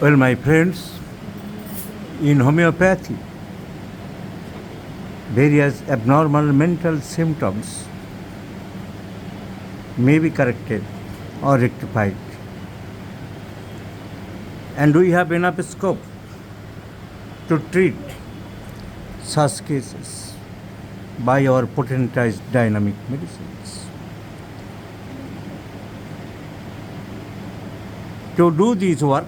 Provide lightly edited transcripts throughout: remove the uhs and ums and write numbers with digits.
Well, my friends, in homeopathy, various abnormal mental symptoms may be corrected or rectified, and we have enough scope to treat such cases by our potentized dynamic medicines. To do this work,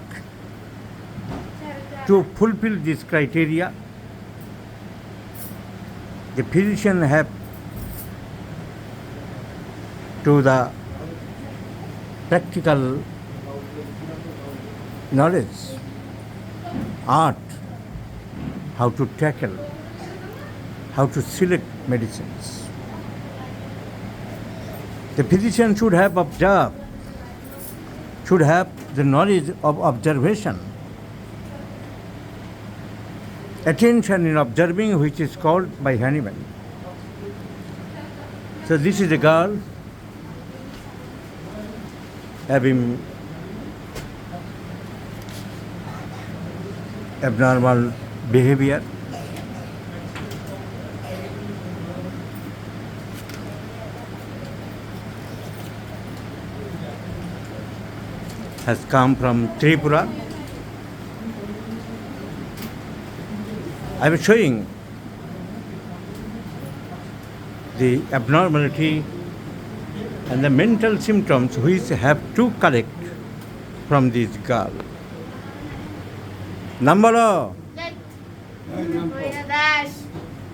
to fulfill this criteria, the physician have to the practical knowledge, art, how to tackle, how to select medicines. The physician should have observed, should have the knowledge of observation, attention in observing, which is called by Hahnemann. So this is a girl having abnormal behavior. Has come from Tripura. I am showing the abnormality and the mental symptoms which have to correct from this girl. নাম বলো।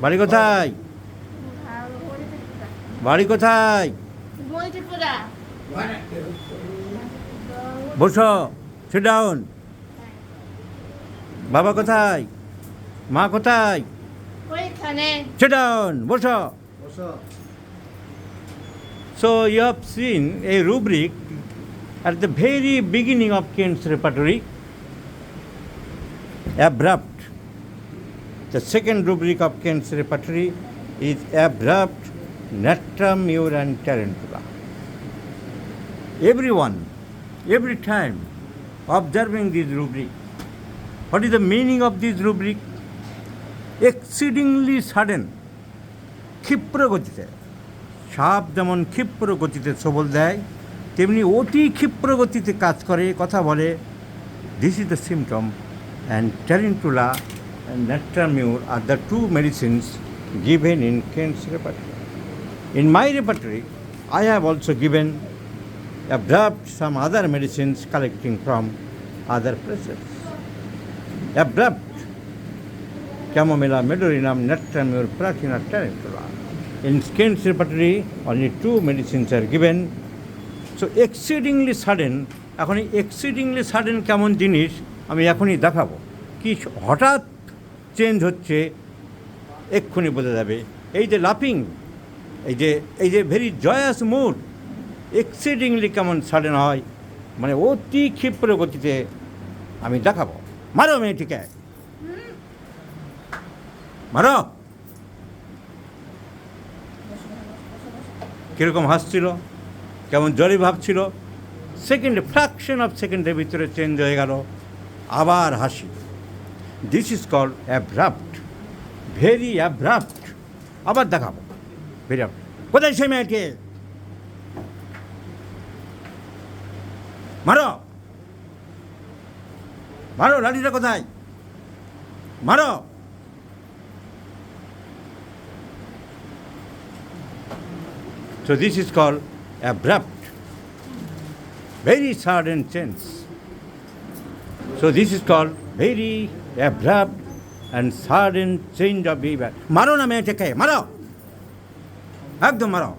বাড়ি কোথায়? বাড়ি কোথায়? বসো, sit down. বাবা কোথায়? মা কোথায়? sit down. বসো। So you have seen a rubric at the very beginning of Kent's repertory. Abrupt. The second rubric of Kent's repertory is abrupt, natrum, mure and tarantula. Everyone, every time observing this rubric, what is the meaning of this rubric? Exceedingly sudden, ক্ষিপ্র গতিতে, সাপ যেমন ক্ষিপ্র গতিতে সবল দেয়, তেমনি অতি ক্ষিপ্র গতিতে কাজ করে, কথা বলে। This is the symptom. And tarantula and natramure are the two medicines given in Kent's repertory. In my repertory, I have also given abrupt some other medicines collecting from other places. Abrupt, chamomilla, medurinum, natramure, platina, tarantula. In Kent's repertory, only two medicines are given. So exceedingly sudden, এখন exceedingly sudden কেমন জিনিস আমি এখনই দেখাবো। কি হঠাৎ change হচ্ছে এক্ষুনি বোঝা যাবে। এই যে লাফিং, এই যে ভেরি জয়াস মুড, এক্সিডিংলি কেমন সাডেন হয়, মানে অতি ক্ষিপ্র গতিতে আমি দেখাবো। মারো মেয়েটিকে, মারো। কীরকম হাসছিল, কেমন জলি ভাবছিল, সেকেন্ডে, ফ্র্যাকশন অফ সেকেন্ডের ভিতরে চেঞ্জ হয়ে গেল, আবার হাসি। This is called abrupt, very abrupt. আবার দেখাবো, ভেরি অ্যাব্রাপ্ট। কোথায় সে মেয়েকে? মারো, মারো, লাঠিটা কোথায়? মারো। So this is called abrupt, very sudden change. So this is called very abrupt and sudden change of behavior. মারো না মেয়েটাকে, মারো, একদম মারো।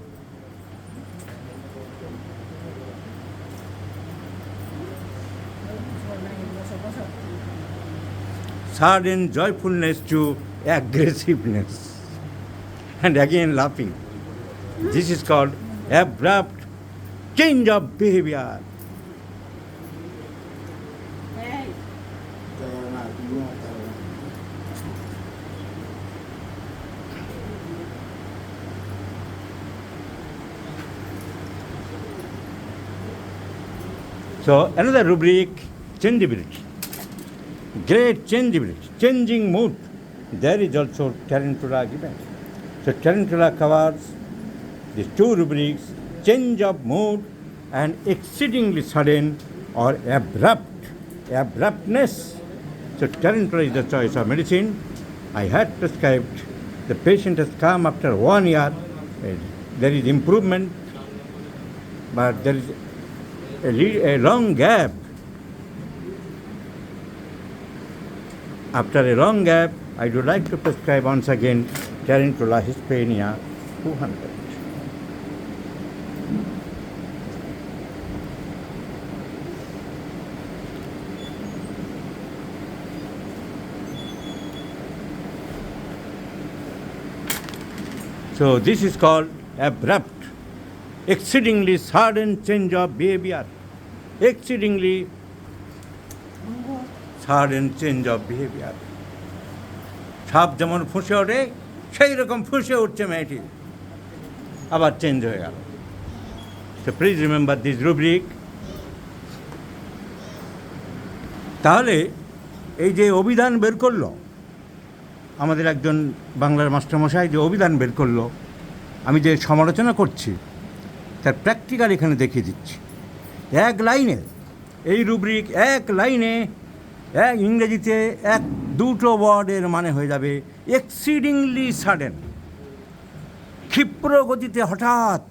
Sudden joyfulness to aggressiveness, and again laughing. This is called abrupt change of behavior. So another rubric, changeability. great changeability, changing mood, there is also tarantula given. So tarantula covers the two rubrics, change of mood and exceedingly sudden or abruptness. So tarantula is the choice of medicine. I had prescribed. The patient has come after 1 year. There is improvement, but there is a long gap. After a long gap, I would like to prescribe once again Tarantula hispania 200. So this is called abrupt, exceedingly sudden change of behavior. Exceedingly sudden change of behavior. সাপ যেমন ফুঁসে ওঠে সেই রকম ফুঁসে উঠছে মেয়েটি, আবার change হয়ে গেল। So please remember this rubric. তাহলে এই যে অভিধান বের করলো আমাদের একজন বাংলার মাস্টারমশাই, যে অভিধান বের করলো, আমি যে সমালোচনা করছি তার প্র্যাকটিক্যাল এখানে দেখিয়ে দিচ্ছি। এক লাইনে এই রুব্রিক, এক লাইনে ইংরেজিতে দুটো ওয়ার্ডের মানে হয়ে যাবে এক্সিডিংলি সাডেন, ক্ষিপ্র গতিতে হঠাৎ,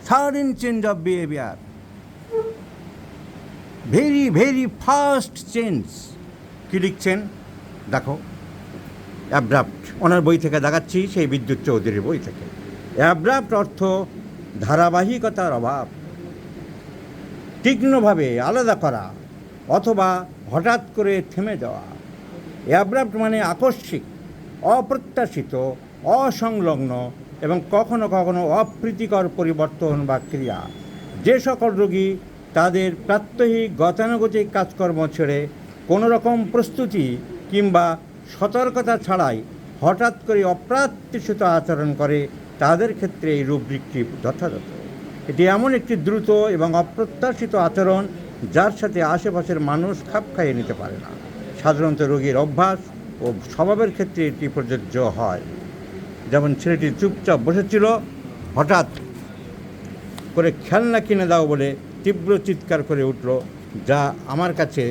sudden change of behaviour, very very fast change. কী লিখছেন দেখো, অ্যাব্রাপ্ট, ওনার বই থেকে দেখাচ্ছি, সেই বিদ্যুৎ চৌধুরীর বই থেকে। অ্যাব্রাপ্ট অর্থ ধারাবাহিকতার অভাব, তীক্ষ্ণভাবে আলাদা করা অথবা হঠাৎ করে থেমে যাওয়া। অ্যাব্রাপ্ট মানে আকস্মিক, অপ্রত্যাশিত, অসংলগ্ন এবং কখনো কখনো অপ্রীতিকর পরিবর্তন বা ক্রিয়া। যে সকল রোগী তাদের প্রাত্যহিক গতানুগতিক কাজকর্ম ছেড়ে কোনো রকম প্রস্তুতি কিংবা সতর্কতা ছাড়াই হঠাৎ করে অপ্রত্যাশিত আচরণ করে, তাদের ক্ষেত্রে এই রুব্রিকটি যথাযথ। এটি এমন একটি দ্রুত এবং অপ্রত্যাশিত আচরণ যার সাথে আশেপাশের মানুষ খাপ খাইয়ে নিতে পারে না। সাধারণত রোগীর অভ্যাস ও স্বভাবের ক্ষেত্রে এটি প্রযোজ্য হয়। যেমন ছেলেটি চুপচাপ বসেছিল, হঠাৎ করে খেলনা কিনে দাও বলে তীব্র চিৎকার করে উঠল, যা আমার কাছে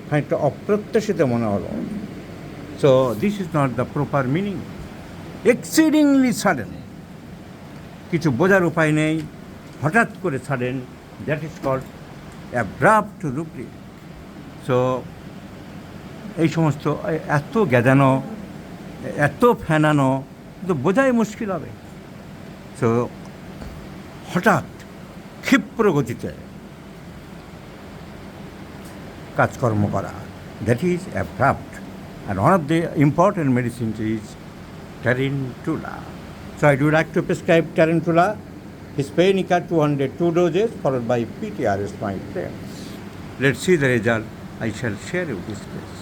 খানিকটা অপ্রত্যাশিত মনে হলো। So this is not the proper meaning. Exceedingly sudden, কিছু বোঝার উপায় নেই, হঠাৎ করে sudden, that is called abrupt rubric. So এই সমস্ত এত গ্যাজানো, এত ফেনানো তো বোঝাই মুশকিল হবে। সো হঠাৎ ক্ষিপ্র গতিতে কাজকর্ম করা, that is abrupt. And one of the important medicines is Tarantula. So I would like to prescribe Tarantula hispanica 200, 2 doses, followed by PTRS, my friends. Let's see the result. I shall share with this case.